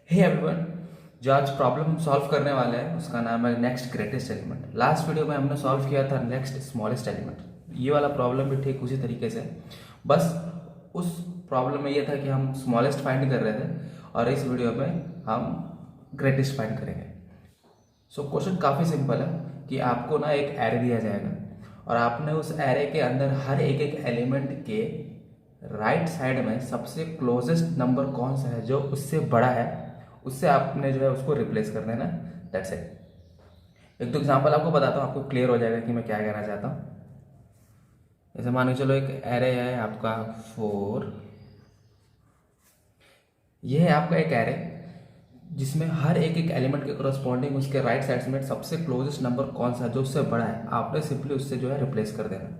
Hey everyone, जो आज problem हम सॉल्व करने वाले हैं उसका नाम है next greatest element. Last video में हमने सॉल्व किया था नेक्स्ट स्मॉलेस्ट एलिमेंट। ये वाला प्रॉब्लम भी ठीक उसी तरीके से, बस उस प्रॉब्लम में ये था कि हम स्मॉलेस्ट फाइंड कर रहे थे और इस वीडियो में हम ग्रेटेस्ट फाइंड करेंगे। सो क्वेश्चन काफ़ी सिंपल है कि आपको ना एक एरे दिया जाएगा और आपने उस एरे के अंदर हर एक एक एलिमेंट के राइट साइड में सबसे क्लोजेस्ट नंबर कौन सा है जो उससे बड़ा है, उससे आपने जो है उसको रिप्लेस कर देना। That's it. एक तो एग्जांपल आपको बताता हूँ, आपको क्लियर हो जाएगा कि मैं क्या कहना चाहता हूँ। जैसे मान के चलो एक एरे है आपका 4, ये है आपका एक एरे जिसमें हर एक एक एलिमेंट के करस्पॉन्डिंग उसके राइट साइड में सबसे क्लोजेस्ट नंबर कौन सा है जो उससे बड़ा है, आपने सिंपली उससे जो है रिप्लेस कर देना।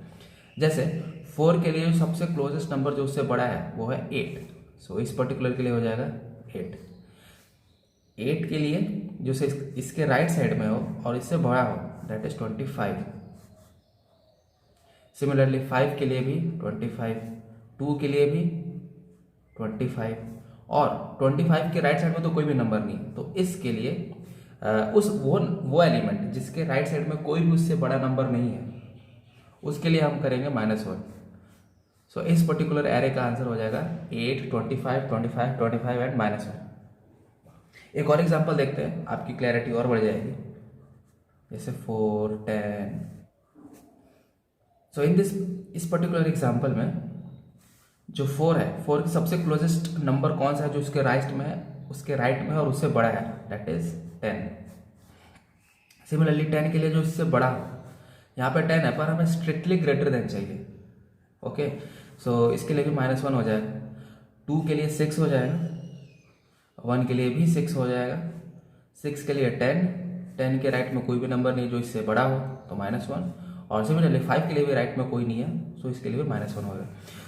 जैसे 4 के लिए जो सबसे क्लोजेस्ट नंबर जो उससे बड़ा है वो है 8। सो इस पर्टिकुलर के लिए हो जाएगा 8। 8 के लिए जो से इसके राइट साइड में हो और इससे बड़ा हो दैट इज 25। सिमिलरली 5 के लिए भी 25, 2 के लिए भी 25 और 25 के राइट साइड में तो कोई भी नंबर नहीं है, तो इसके लिए उस वो एलिमेंट जिसके राइट साइड में कोई भी उससे बड़ा नंबर नहीं है उसके लिए हम करेंगे -1। सो इस पर्टिकुलर एरे का आंसर हो जाएगा 8, 25, 25, 25 एंड -1। एक और एग्जांपल देखते हैं, आपकी क्लैरिटी और बढ़ जाएगी। जैसे 4, 10। सो इन दिस इस पर्टिकुलर एग्जांपल में जो 4 है, 4 की सबसे क्लोजेस्ट नंबर कौन सा है जो उसके राइट में है, उसके राइट में और उससे बड़ा है, दैट इज 10। सिमिलरली 10 के लिए जो इससे बड़ा हो, यहाँ पे 10 है पर हमें स्ट्रिक्टली ग्रेटर देन चाहिए। ओके, सो इसके लिए भी -1 हो जाएगा। 2 के लिए 6 हो जाएगा, 1 के लिए भी 6 हो जाएगा, 6 के लिए 10, 10 के राइट में कोई भी नंबर नहीं जो इससे बड़ा हो तो -1, और सिमिलरली 5 के लिए भी राइट में कोई नहीं है सो इसके लिए भी -1 होगा।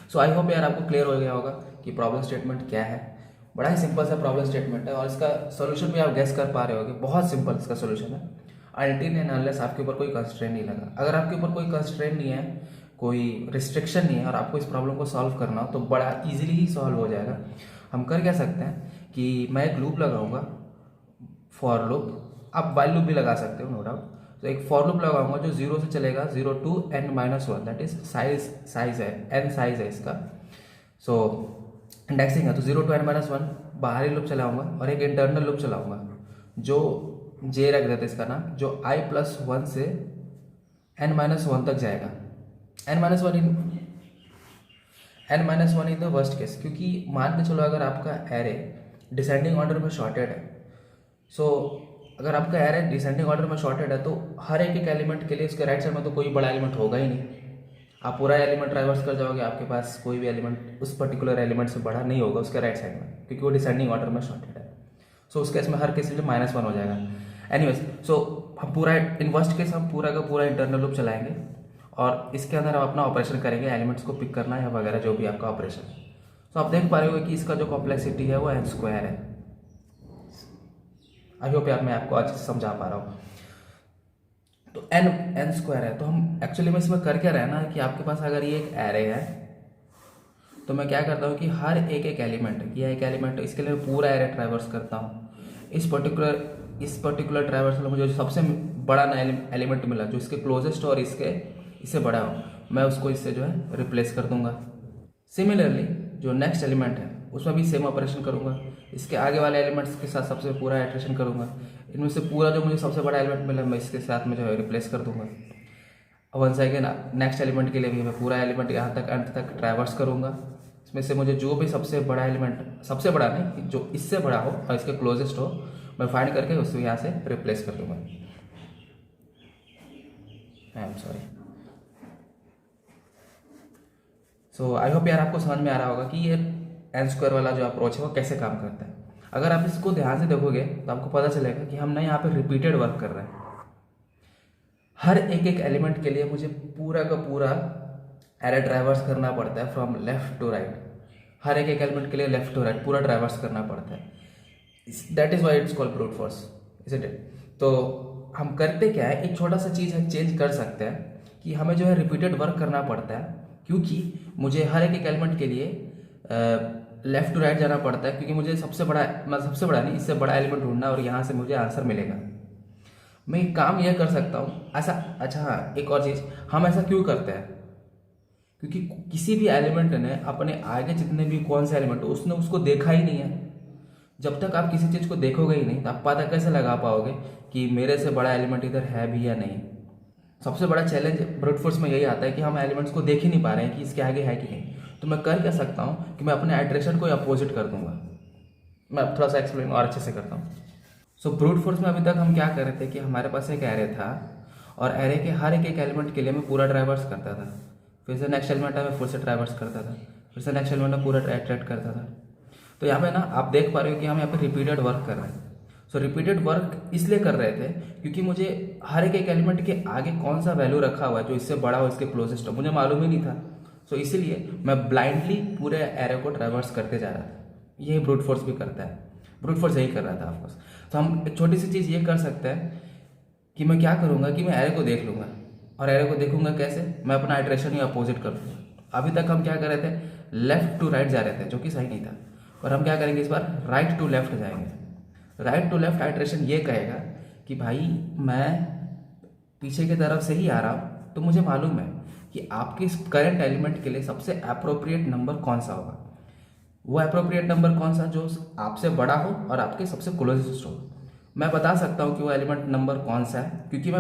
सो आई होप यार आपको क्लियर हो गया होगा कि प्रॉब्लम स्टेटमेंट क्या है। बड़ा ही सिंपल सा प्रॉब्लम स्टेटमेंट है और इसका सोल्यूशन भी आप गेस कर पा रहे होगे, बहुत सिंपल इसका सोल्यूशन है। अनटिल एंड अनलेस आपके ऊपर कोई कंस्ट्रेंट नहीं लगा। अगर आपके ऊपर कोई कंस्ट्रेंट नहीं है, कोई रिस्ट्रिक्शन नहीं है और आपको इस प्रॉब्लम को सॉल्व करना हो तो बड़ा इजीली ही सॉल्व हो जाएगा। हम कर क्या सकते हैं कि मैं एक लूप लगाऊंगा, फॉर लूप। आप वाइल लूप भी लगा सकते हो, नो डाउट। तो एक फॉर लूप लगाऊंगा जो 0 से चलेगा 0 to n-1, that is size है, n साइज है इसका। सो इंडेक्सिंग है तो 0 to n-1 बाहरी लूप चलाऊंगा और एक इंटरनल लूप चलाऊंगा जो j रख देते इसका नाम, जो i+1 से n-1 तक जाएगा। n-1 in the worst case, क्योंकि मान के चलो अगर आपका एरे डिसेंडिंग ऑर्डर में शॉर्टेड है, सो अगर आपका एरे डिसेंडिंग ऑर्डर में शॉर्टेड है तो हर एक एक एलिमेंट के लिए उसके राइट साइड में तो कोई बड़ा एलिमेंट होगा ही नहीं। आप पूरा एलिमेंट ट्राइवर्स कर जाओगे, आपके पास कोई भी एलिमेंट उस पर्टिकुलर एलिमेंट से बड़ा नहीं होगा उसके राइट साइड में, क्योंकि वो डिसेंडिंग ऑर्डर में शॉर्टेड है। सो उस केस में हर केस में -1 हो जाएगा। एनीवेज, सो हम पूरा इन वर्स्ट केस हम पूरा का पूरा इंटरनल लूप चलाएंगे और इसके अंदर हम अपना ऑपरेशन करेंगे, एलिमेंट्स को पिक करना है वगैरह जो भी आपका ऑपरेशन। तो आप देख पा रहे हो कि इसका जो कॉम्प्लेक्सिटी है वो n² है। आई होप यार मैं आपको अच्छे से समझा पा रहा हूँ। तो n² है तो हम एक्चुअली में इसमें कर क्या रहे हैं ना कि आपके पास अगर ये एक एरे है तो मैं क्या करता हूँ कि हर एक एक एलिमेंट, ये एक एलिमेंट, इसके लिए पूरा एरे ट्रैवर्स करता हूँ। इस पर्टिकुलर ट्रैवर्स में मुझे जो सबसे बड़ा एलिमेंट मिला जो इसके क्लोजेस्ट और इससे बड़ा हो, मैं उसको इससे जो है रिप्लेस कर दूंगा। सिमिलरली जो नेक्स्ट एलिमेंट है उसमें भी सेम ऑपरेशन करूंगा, इसके आगे वाले एलिमेंट्स के साथ सबसे पूरा इटरेशन करूंगा, इनमें से पूरा जो मुझे सबसे बड़ा एलिमेंट मिला मैं इसके साथ में जो है रिप्लेस कर दूंगा। वंस अगेन नेक्स्ट एलिमेंट के लिए भी मैं पूरा एलिमेंट यहाँ तक अंत तक ट्रैवर्स करूंगा। इसमें से मुझे जो भी सबसे बड़ा एलिमेंट, सबसे बड़ा नहीं, जो इससे बड़ा हो और इसके क्लोजेस्ट हो, मैं फाइंड करके उसको यहाँ से रिप्लेस कर दूंगा। I am sorry. So I hope यार आपको समझ में आ रहा होगा कि ये n² वाला जो अप्रोच है वो कैसे काम करता है। अगर आप इसको ध्यान से देखोगे तो आपको पता चलेगा कि हम ना यहाँ पे रिपीटेड वर्क कर रहे हैं। हर एक एक एलिमेंट के लिए मुझे पूरा का पूरा एरे ट्रैवर्स करना पड़ता है फ्रॉम लेफ्ट टू राइट। हर एक एक एलिमेंट के लिए लेफ्ट टू राइट पूरा ट्रैवर्स करना पड़ता है। That is why it's called brute force, isn't it. तो हम करते क्या है, एक छोटा सा चीज़ हम चेंज कर सकते हैं कि हमें जो है रिपीटेड वर्क करना पड़ता है, क्योंकि मुझे हर एक एक एलिमेंट के लिए लेफ़्ट टू राइट जाना पड़ता है, क्योंकि मुझे सबसे बड़ा, मतलब सबसे बड़ा नहीं, इससे बड़ा एलिमेंट ढूंढना और यहाँ से मुझे आंसर मिलेगा। मैं एक काम यह कर सकता हूँ ऐसा। अच्छा हाँ, एक और चीज़, हम ऐसा क्यों करते हैं? क्योंकि किसी भी एलिमेंट ने अपने आगे जितने भी कौन से एलिमेंट हो उसने उसको देखा ही नहीं है। जब तक आप किसी चीज़ को देखोगे ही नहीं तो आप पता कैसे लगा पाओगे कि मेरे से बड़ा एलिमेंट इधर है भी या नहीं। सबसे बड़ा चैलेंज ब्रूट फोर्स में यही आता है कि हम एलिमेंट्स को देख ही नहीं पा रहे हैं कि इसके आगे है कि नहीं। तो मैं कर क्या सकता हूँ कि मैं अपने आइट्रेशन को अपोजिट कर दूंगा। मैं अब थोड़ा सा एक्सप्लेन और अच्छे से करता हूँ। सो ब्रूट फोर्स में अभी तक हम क्या कर रहे थे कि हमारे पास एक एरे था और एरे के हर एक एलिमेंट के लिए मैं पूरा ट्राइवर्स करता था, फिर से नेक्स्ट एलिमेंट मैं फिर से ट्राइवर्स करता था, फिर से नेक्स्ट एलिमेंट में पूरा ट्रैक्ट करता था। तो यहाँ पे ना आप देख पा रहे हो कि हम यहाँ पे रिपीटेड वर्क कर रहे हैं। सो रिपीटेड वर्क इसलिए कर रहे थे क्योंकि मुझे हर एक एलिमेंट के आगे कौन सा वैल्यू रखा हुआ है जो इससे बड़ा हो, इसके क्लोजेस्ट हो, मुझे मालूम ही नहीं था। सो इसीलिए मैं ब्लाइंडली पूरे एरे को ट्रैवर्स करते जा रहा था। यही ब्रूट फोर्स भी करता है, ब्रूट फोर्स यही कर रहा था ऑफकोर्स। तो हम एक छोटी सी चीज़ ये कर सकते हैं कि मैं क्या करूँगा कि मैं एरे को देख लूँगा, और एरे को देखूंगा कैसे, मैं अपना आइट्रेशन ही अपोजिट कर दूँगा। अभी तक हम क्या कर रहे थे, लेफ्ट टू राइट जा रहे थे, जो कि सही नहीं था। और हम क्या करेंगे इस बार, राइट टू लेफ्ट जाएंगे। राइट टू लेफ्ट आइट्रेशन ये कहेगा कि भाई मैं पीछे की तरफ से ही आ रहा हूँ, तो मुझे मालूम है कि आपके इस करंट एलिमेंट के लिए सबसे अप्रोप्रिएट नंबर कौन सा होगा। वो अप्रोप्रिएट नंबर कौन सा जो आपसे बड़ा हो और आपके सबसे क्लोजेस्ट हो। मैं बता सकता हूँ कि वो एलिमेंट नंबर कौन सा है, क्योंकि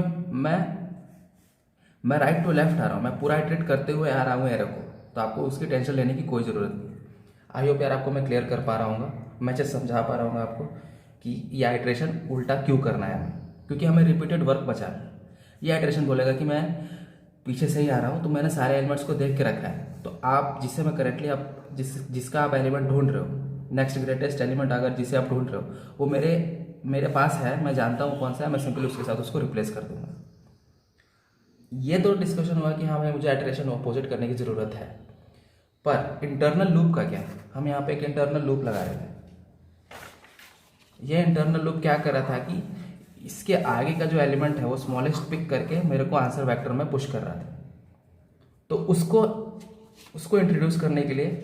मैं राइट टू लेफ्ट आ रहा हूँ, मैं पूरा आइट्रेट करते हुए आ रहा हूँ एरे को। तो आपको उसकी टेंशन लेने की कोई ज़रूरत नहीं। आई होप यार आपको मैं क्लियर कर पा रहा हूँ, मैं जस्ट समझा पा रहा हूँ आपको कि ये आइट्रेशन उल्टा क्यों करना है हमें, क्योंकि हमें रिपीटेड वर्क बचा है। ये आइट्रेशन बोलेगा कि मैं पीछे से ही आ रहा हूँ, तो मैंने सारे एलिमेंट्स को देख के रखा है। तो आप जिससे मैं करेक्टली आप जिसका आप एलिमेंट ढूंढ रहे हो, नेक्स्ट ग्रेटेस्ट एलिमेंट अगर जिसे आप ढूंढ रहे हो वो मेरे पास है, मैं जानता हूँ कौन सा है, मैं सिंपली उसके साथ उसको रिप्लेस कर दूंगा। ये तो डिस्कशन हुआ कि हाँ भाई मुझे आइट्रेशन अपोजिट करने की ज़रूरत है, पर इंटरनल लूप का क्या? हम यहाँ पे एक इंटरनल लूप लगा रहे थे। ये इंटरनल लूप क्या कर रहा था कि इसके आगे का जो एलिमेंट है वो स्मॉलेस्ट पिक करके मेरे को आंसर वेक्टर में पुश कर रहा था। तो उसको इंट्रोड्यूस करने के लिए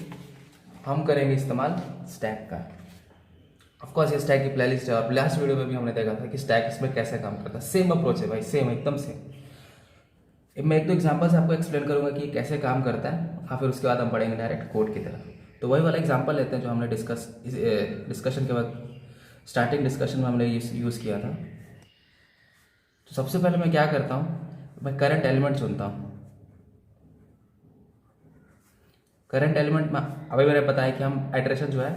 हम करेंगे इस्तेमाल स्टैक का। ऑफकोर्स ये स्टैक की प्लेलिस्ट है और लास्ट वीडियो में भी हमने देखा था कि स्टैक इसमें कैसे काम करता है। सेम अप्रोच है भाई, सेम, एकदम सेम। मैं एक दो एग्जांपल से आपको एक्सप्लेन करूंगा कि कैसे काम करता है, और फिर उसके बाद हम बढ़ेंगे डायरेक्ट कोड की तरफ। तो वही वाला एग्जांपल लेते हैं जो हमने डिस्कशन के बाद स्टार्टिंग डिस्कशन में हमने यूज़ किया था। तो सबसे पहले मैं क्या करता हूँ, मैं करंट एलिमेंट चुनता हूँ। करंट एलिमेंट में अभी मैंने बताया कि हम आइट्रेशन जो है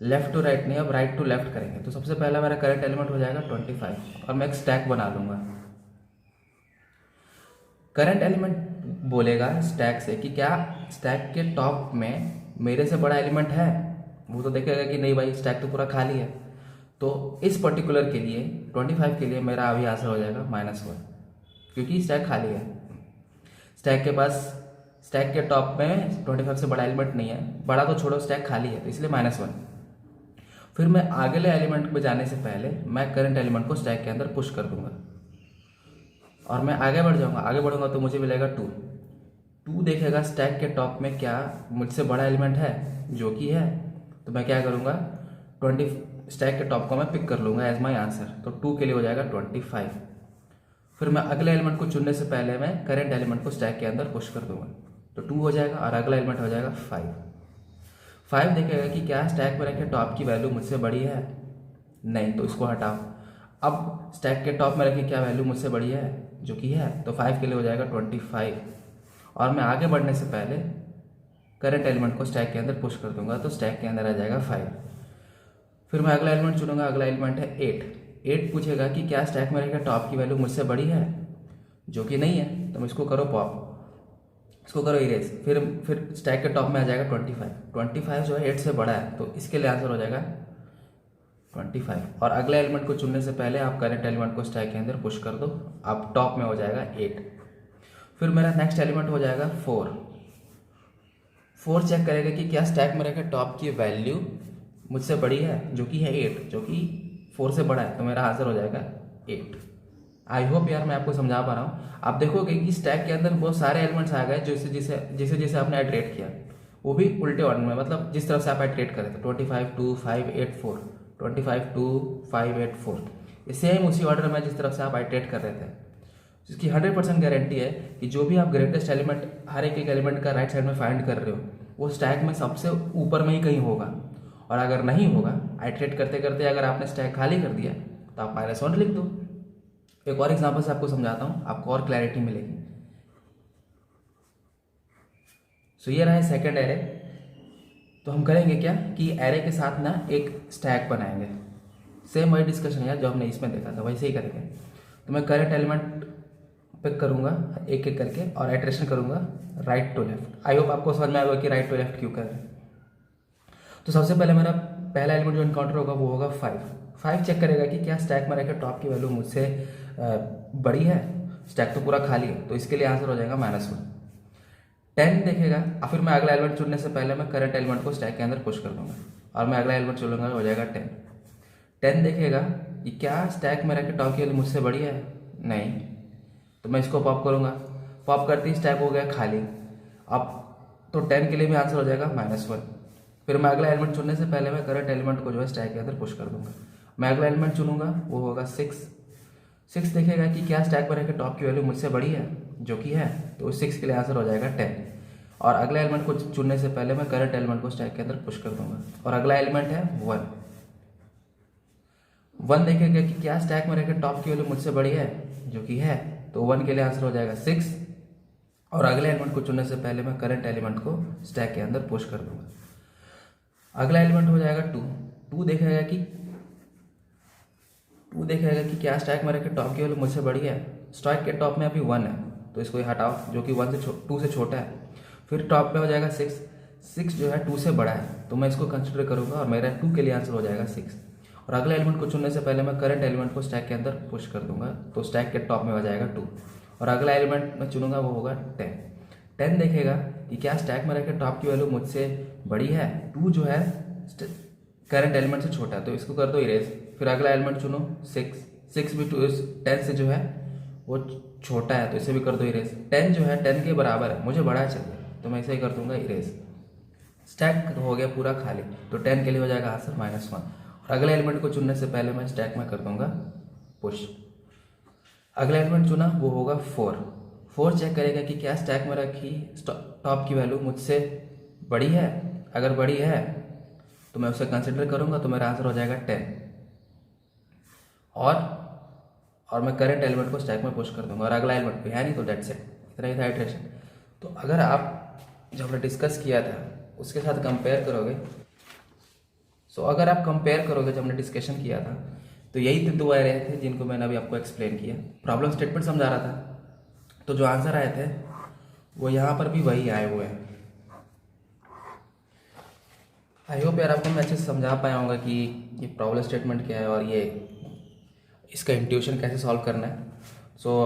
लेफ्ट टू राइट नहीं, अब राइट टू लेफ्ट करेंगे। तो सबसे पहला मेरा करंट एलिमेंट हो जाएगा 25 और मैं एक स्टैक बना लूँगा। करंट एलिमेंट बोलेगा स्टैक से कि क्या स्टैक के टॉप में मेरे से बड़ा एलिमेंट है। वो तो देखेगा कि नहीं भाई स्टैक तो पूरा खाली है। तो इस पर्टिकुलर के लिए 25 के लिए मेरा अभी आंसर हो जाएगा -1, क्योंकि स्टैक खाली है। स्टैक के टॉप में 25 से बड़ा एलिमेंट नहीं है, बड़ा तो छोड़ो स्टैक खाली है, तो इसलिए -1। फिर मैं अगले एलिमेंट में जाने से पहले मैं करंट एलिमेंट को स्टैक के अंदर पुश कर दूंगा और मैं आगे बढ़ जाऊंगा। आगे बढ़ूंगा तो मुझे मिलेगा 2 देखेगा स्टैक के टॉप में क्या मुझसे बड़ा एलिमेंट है, जो कि है। तो मैं क्या करूंगा, 20 स्टैक के टॉप को मैं पिक कर लूंगा एज माई आंसर। तो 2 के लिए हो जाएगा 25। फिर मैं अगले एलिमेंट को चुनने से पहले मैं करंट एलिमेंट को स्टैक के अंदर पुश कर दूंगा, तो 2 हो जाएगा और अगला एलिमेंट हो जाएगा 5 देखेगा कि क्या स्टैक में रखे टॉप की वैल्यू मुझसे बड़ी है, नहीं, तो इसको हटाओ। अब स्टैक के टॉप में रखे क्या वैल्यू मुझसे बड़ी है, जो कि है, तो 5 के लिए हो जाएगा 25 और मैं आगे बढ़ने से पहले करंट एलिमेंट को स्टैक के अंदर पुश कर दूंगा, तो स्टैक के अंदर आ जाएगा 5। फिर मैं अगला एलिमेंट चुनूंगा, अगला एलिमेंट है 8 पूछेगा कि क्या स्टैक में रखे टॉप की वैल्यू मुझसे बड़ी है, जो कि नहीं है, तो मैं इसको करो पॉप, इसको करो इरेज। फिर स्टैक के टॉप में आ जाएगा 25 जो है 8 से बड़ा है, तो इसके लिए आंसर हो जाएगा 25। और अगले एलिमेंट को चुनने से पहले आप करंट एलिमेंट को स्टैक के अंदर पुश कर दो, अब टॉप में हो जाएगा 8। फिर मेरा नेक्स्ट एलिमेंट हो जाएगा 4 चेक करेगा कि क्या स्टैक में रखे टॉप की वैल्यू मुझसे बड़ी है, जो कि है 8, जो कि 4 से बड़ा है, तो मेरा आंसर हो जाएगा 8। आई होप यार मैं आपको समझा पा रहा हूँ। आप देखोगे कि स्टैक के अंदर बहुत सारे एलिमेंट्स आ गए, जैसे जैसे आपने आइट्रेट किया वो भी उल्टे ऑर्डर में, मतलब जिस तरफ से आप आइट्रेट कर रहे थे 25 2 5 8 4, 25 2 5 8 4, ये सेम उसी ऑर्डर में जिस तरफ से आप आइट्रेट कर रहे थे। जिसकी 100% गारंटी है कि जो भी आप ग्रेटेस्ट एलिमेंट हर एक एलिमेंट का राइट साइड में फाइंड कर रहे हो वो स्टैक में सबसे ऊपर में ही कहीं होगा। और अगर नहीं होगा, आइट्रेट करते करते अगर आपने स्टैक खाली कर दिया तो आप -1 लिख दो। एक और एग्जांपल से आपको समझाता हूँ, आपको और क्लैरिटी मिलेगी। सो ये रहा है सेकंड एरे। तो हम करेंगे क्या कि एरे के साथ ना एक स्टैक बनाएंगे। सेम वही डिस्कशन है जो हमने इसमें देखा था, वैसे ही करेंगे। तो मैं करंट एलिमेंट पिक करूँगा एक एक करके और आइट्रेशन करूँगा right to left. I hope आपको समझ में आएगा कि राइट टू लेफ्ट क्यों कर रहे हैं। तो सबसे पहले मेरा पहला एलिमेंट जो इनकाउंटर होगा वो होगा 5 चेक करेगा कि क्या स्टैक में रहकर टॉप की वैल्यू मुझसे बड़ी है। स्टैक तो पूरा खाली है, तो इसके लिए आंसर हो जाएगा -1। 10 देखेगा और फिर मैं अगला एलिमेंट चुनने से पहले मैं करंट एलिमेंट को स्टैक के अंदर पुश कर दूंगा और मैं अगला एलिमेंट चुनूंगा, हो जाएगा 10 देखेगा कि क्या स्टैक में रहकर टॉप की वैल्यू मुझसे बड़ी है, नहीं, तो मैं इसको पॉप करूंगा। पॉप करते ही स्टैक हो गया खाली। अब तो 10 के लिए भी आंसर हो जाएगा -1। फिर मैं अगला एलिमेंट चुनने से पहले मैं करंट एलिमेंट को जो है स्टैक के अंदर पुश कर दूंगा। मैं अगला एलिमेंट चुनूंगा, वो होगा 6 देखेगा कि क्या स्टैक पर रहकर टॉप की वैल्यू मुझसे बड़ी है, जो कि है, तो 6 के लिए आंसर हो जाएगा 10। और अगला एलिमेंट को चुनने से पहले मैं करंट एलिमेंट को स्टैक के अंदर पुश कर दूंगा और अगला एलिमेंट है 1 देखेगा कि क्या स्टैक में रहकर टॉप की वैल्यू मुझसे बड़ी है, जो कि है, तो 1 के लिए आंसर हो जाएगा 6। और अगले एलिमेंट को चुनने से पहले मैं करंट एलिमेंट को स्टैक के अंदर पुश कर दूंगा। अगला एलिमेंट हो जाएगा 2 देखेगा कि क्या स्टैक में रहकर टॉप की वैल्यू मुझसे बड़ी है। स्टैक के टॉप में अभी 1 है, तो इसको हटाओ, जो कि 2 से छोटा है। फिर टॉप पे हो जाएगा 6 जो है 2 से बड़ा है, तो मैं इसको कंसिडर करूंगा और मेरा 2 के लिए आंसर हो जाएगा 6। और अगले एलिमेंट को चुनने से पहले मैं करंट एलिमेंट को स्टैक के अंदर पुश कर दूंगा, तो स्टैक के टॉप में हो जाएगा 2। और अगला एलिमेंट मैं चुनूंगा, वो होगा 10 देखेगा कि क्या स्टैक में रहकर टॉप की वैल्यू मुझसे बड़ी है। 2 जो है करंट एलिमेंट से छोटा है, तो इसको कर दो इरेज। फिर अगला एलिमेंट चुनो 6 भी 10 से जो है वो छोटा है, तो इसे भी कर दो इरेज। 10 जो है 10 के बराबर है, मुझे बड़ा चाहिए, तो मैं इसे ही कर दूंगा इरेज। स्टैक हो गया पूरा खाली, तो 10 के लिए हो जाएगा आंसर -1। और अगले एलिमेंट को चुनने से पहले मैं स्टैक में कर दूंगा पुश। अगला एलिमेंट चुना, वो होगा 4 चेक करेगा कि क्या स्टैक में रखी टॉप की वैल्यू मुझसे बड़ी है। अगर बड़ी है तो मैं उसे कंसिडर करूंगा, तो मेरा आंसर हो जाएगा 10। और मैं करंट एलिमेंट को स्टैक में पुश कर दूंगा और अगला एलिमेंट भी है नहीं, तो दैट्स इट। इतना ही था आइट्रेशन। तो अगर आप जो हमने डिस्कस किया था उसके साथ कंपेयर करोगे, अगर आप कंपेयर करोगे जब हमने डिस्कशन किया था, तो यही 2 एरे थे जिनको मैंने अभी आपको एक्सप्लेन किया। प्रॉब्लम स्टेटमेंट समझा रहा था, तो जो आंसर आए थे वो यहाँ पर भी वही आए हुए हैं। आई होप यार आपको मैं अच्छे से समझा पाया होगा कि ये प्रॉब्लम स्टेटमेंट क्या है और ये इसका इंट्यूशन कैसे सॉल्व करना है।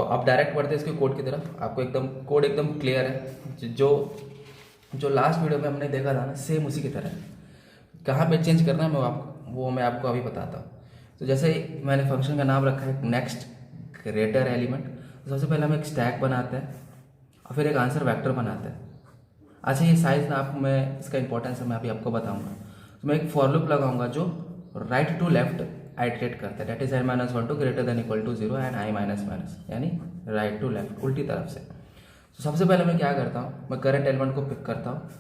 अब डायरेक्ट बढ़ते हैं इसके कोड की तरफ। आपको कोड एकदम क्लियर है। जो लास्ट वीडियो में हमने देखा था ना, सेम उसी की तरह है। कहाँ पे चेंज करना है मैं आपको अभी बताता हूँ। तो जैसे मैंने फंक्शन का नाम रखा है नेक्स्ट ग्रेटर एलिमेंट, तो सबसे पहले हम एक स्टैक बनाते हैं और फिर एक आंसर वेक्टर बनाते हैं। अच्छा, ये साइज ना आपको मैं इसका इंपॉर्टेंस है मैं अभी आपको बताऊंगा। तो मैं एक फॉर लूप लगाऊंगा जो राइट टू लेफ्ट आइट्रेट करता है, that is n-1 to greater than equal to 0 and i-, यानी राइट टू लेफ्ट, उल्टी तरफ से। तो सबसे पहले मैं क्या करता हूँ, मैं करंट एलिमेंट को पिक करता हूँ।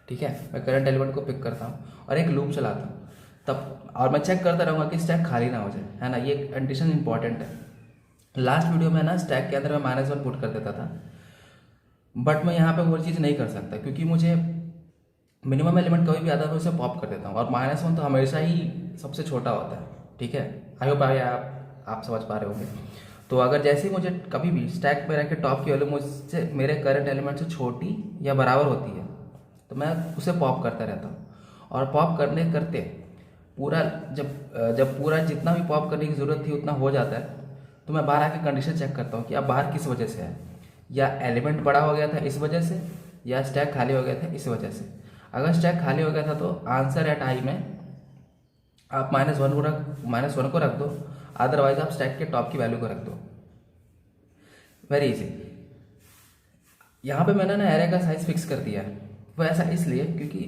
ठीक है, मैं करंट एलिमेंट को पिक करता हूँ और एक लूप चलाता हूँ तब, और मैं चेक करता रहूँगा कि स्टैक खाली ना हो जाए, है ना। ये कंडीशन इंपॉर्टेंट है। लास्ट वीडियो में ना स्टैक के अंदर मैं -1 पुट कर देता था, बट मैं यहाँ पे वो चीज़ नहीं कर सकता क्योंकि मुझे मिनिमम एलिमेंट कभी भी आता है मैं उसे पॉप कर देता हूँ, और -1 तो हमेशा ही सबसे छोटा होता है। ठीक है, आई होप आप समझ पा रहे होंगे। तो अगर जैसे ही मुझे कभी भी स्टैक में रह के टॉप की वैल्यू मुझसे मेरे करंट एलिमेंट से छोटी या बराबर होती है, तो मैं उसे पॉप करता रहता हूँ। और पॉप करते पूरा जब पूरा जितना भी पॉप करने की ज़रूरत थी उतना हो जाता है, तो मैं बाहर आके कंडीशन चेक करता हूँ कि अब बाहर किस वजह से है, या एलिमेंट बड़ा हो गया था इस वजह से, या स्टैक खाली हो गया था इस वजह से। अगर स्टैक खाली हो गया था तो आंसर एट आई में आप -1 को रख दो, अदरवाइज आप स्टैक के टॉप की वैल्यू को रख दो। Very easy. यहाँ पे मैंने ना एरे का साइज फिक्स कर दिया है। वो ऐसा इसलिए क्योंकि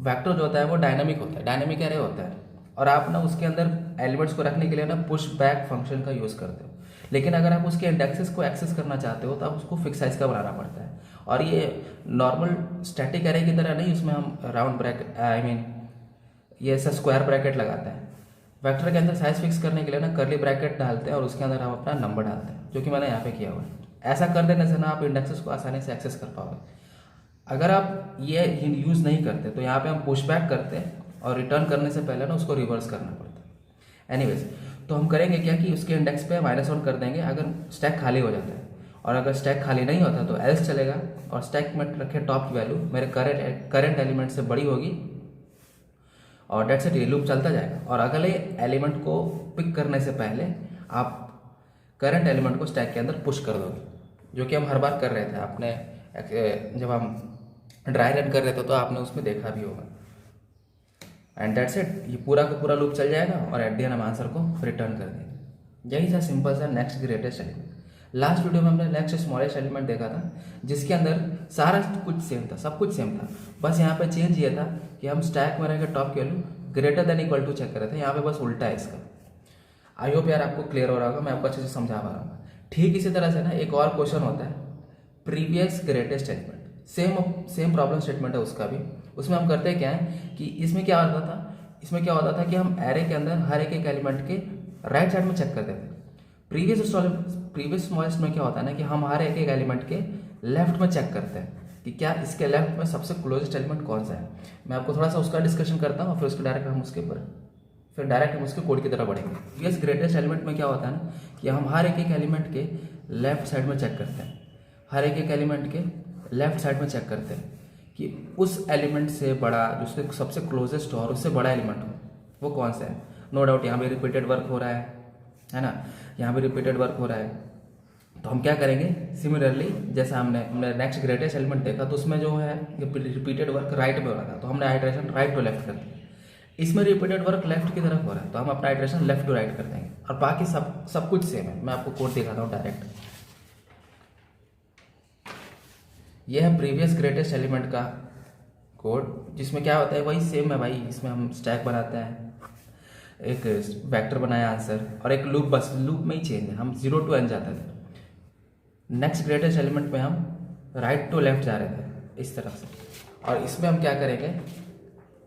वेक्टर जो होता है वो डायनामिक होता है, डायनामिक एरे होता है, और आप ना उसके अंदर एलिमेंट्स को रखने के लिए ना पुश बैक फंक्शन का यूज़ करते हो। लेकिन अगर आप उसके इंडेक्सेस को एक्सेस करना चाहते हो तो आप उसको फिक्स साइज का बनाना पड़ता है। और ये नॉर्मल स्टैटिक एरे की तरह नहीं, उसमें हम राउंड ब्रैकेट आई मीन ये ऐसा स्क्वायर ब्रैकेट लगाते हैं। वेक्टर के अंदर साइज फिक्स करने के लिए ना करली ब्रैकेट डालते हैं और उसके अंदर हम अपना नंबर डालते हैं, जो कि मैंने यहाँ पे किया हुआ है। ऐसा कर देने से ना आप इंडेक्सेस को आसानी से एक्सेस कर पाओगे। अगर आप ये यूज़ नहीं करते तो यहाँ पे हम पुश बैक करते हैं और रिटर्न करने से पहले ना उसको रिवर्स करना पड़ता है। एनीवेज, तो हम करेंगे क्या कि उसके इंडेक्स पे -1 कर देंगे अगर स्टैक खाली हो जाता है, और अगर स्टैक खाली नहीं होता तो एल्स चलेगा, और स्टैक में रखे टॉप की वैल्यू मेरे करंट एलिमेंट से बड़ी होगी, और डेट से ये लूप चलता जाएगा। और अगले एलिमेंट को पिक करने से पहले आप करंट एलिमेंट को स्टैक के अंदर पुश कर दोगे, जो कि हम हर बार कर रहे थे। आपने जब हम ड्राई रन कर रहे थे तो आपने उसमें देखा भी होगा। एंड डेट्स इट, ये पूरा का पूरा लूप चल जाएगा और एट द एंड हम आंसर को रिटर्न कर देंगे। यही था सिंपल सा next greatest element. Last video में हमने नेक्स्ट स्मॉलेस्ट एलिमेंट देखा था, जिसके अंदर सारा कुछ सेम था, सब कुछ सेम था। बस यहाँ पे चेंज ये था कि हम स्टैक में रहकर टॉप की value greater than equal to check कर रहे थे। यहाँ पे बस उल्टा है इसका। आई होप यार आपको क्लियर हो रहा होगा, मैं आपको अच्छे से समझा पा रहा हूँ। ठीक इसी तरह से ना एक और क्वेश्चन होता है previous greatest element, same problem statement है उसका भी। उसमें हम करते क्या है कि इसमें क्या होता था कि हम एरे के अंदर हर एक एलिमेंट के राइट साइड में चेक करते थे। प्रीवियस स्मॉलेस्ट में क्या होता है ना कि हम हर एक एलिमेंट के लेफ्ट में चेक करते हैं कि क्या इसके लेफ्ट में सबसे क्लोजेस्ट एलिमेंट कौन सा है। मैं आपको थोड़ा सा उसका डिस्कशन करता हूँ, फिर डायरेक्ट हम उसके कोड की तरफ बढ़ेंगे। प्रीवियस ग्रेटेस्ट एलिमेंट में क्या होता है ना कि हम हर एक एलिमेंट के लेफ्ट साइड में चेक करते हैं, हर एक एलिमेंट के लेफ्ट साइड में चेक करते हैं कि उस एलिमेंट से बड़ा, जो उसके सबसे क्लोजेस्ट हो और उससे बड़ा एलिमेंट हो, वो कौन सा है। नो डाउट यहाँ पे रिपीटेड वर्क हो रहा है ना, यहाँ पे रिपीटेड वर्क हो रहा है। तो हम क्या करेंगे, सिमिलरली जैसे हमने नेक्स्ट ग्रेटेस्ट एलिमेंट देखा तो उसमें जो है रिपीटेड वर्क राइट में हो रहा था, तो हमने आइटरेशन राइट टू लेफ्ट कर दिया। इसमें रिपीटेड वर्क लेफ्ट की तरफ हो रहा है, तो हम अपना आइटरेशन लेफ्ट टू राइट कर देंगे, और बाकी सब कुछ सेम है। मैं आपको कोड दिखाता हूँ डायरेक्ट। यह है प्रीवियस ग्रेटेस्ट एलिमेंट का कोड, जिसमें क्या होता है वही सेम है भाई। इसमें हम स्टैक बनाते हैं, एक वेक्टर बनाया आंसर, और एक लूप, बस लूप में ही चेंज है, हम 0 to n जाते थे। नेक्स्ट ग्रेटेस्ट एलिमेंट में हम राइट टू लेफ्ट जा रहे थे इस तरफ से, और इसमें हम क्या करेंगे,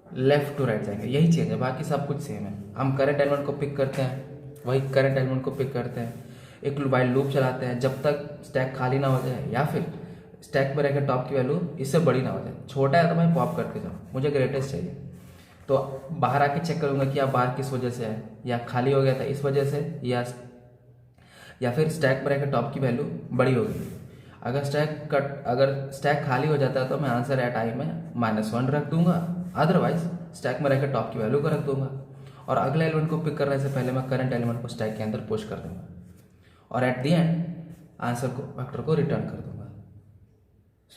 लेफ्ट टू राइट जाएंगे। यही चेंज है, बाकी सब कुछ सेम है। हम करंट एलिमेंट को पिक करते हैं, वही करंट एलिमेंट को पिक करते हैं, एक वाइल लूप चलाते हैं जब तक स्टैक खाली ना हो जाए, या फिर स्टैक में रहकर टॉप की वैल्यू इससे बड़ी ना हो जाए। छोटा है तो मैं पॉप करके जाऊँ, मुझे ग्रेटेस्ट चाहिए, तो बाहर आके चेक करूँगा कि आप बाहर किस वजह से है, या खाली हो गया था इस वजह से, या फिर स्टैक में रहकर टॉप की वैल्यू बड़ी हो गई। अगर स्टैक खाली हो जाता है तो मैं आंसर एट आई में -1 रख दूंगा, अदरवाइज स्टैक में रहकर टॉप की वैल्यू को रख दूंगा, और अगले एलिमेंट को पिक करने से पहले मैं करंट एलिमेंट को स्टैक के अंदर पुश कर दूंगा, और एट द एंड आंसर को वेक्टर को रिटर्न कर दूंगा।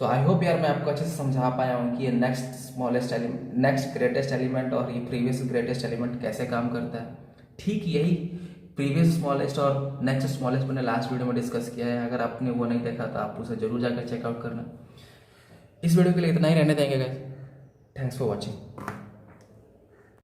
सो आई होप यार मैं आपको अच्छे से समझा पाया हूँ कि ये नेक्स्ट ग्रेटेस्ट एलिमेंट और ये प्रीवियस ग्रेटेस्ट एलिमेंट कैसे काम करता है। ठीक यही प्रीवियस स्मॉलेस्ट और नेक्स्ट स्मॉलेस्ट मैंने लास्ट वीडियो में डिस्कस किया है। अगर आपने वो नहीं देखा तो आप उसे जरूर जाकर चेकआउट करना। इस वीडियो के लिए इतना ही रहने देंगे गाइस। Thanks for watching.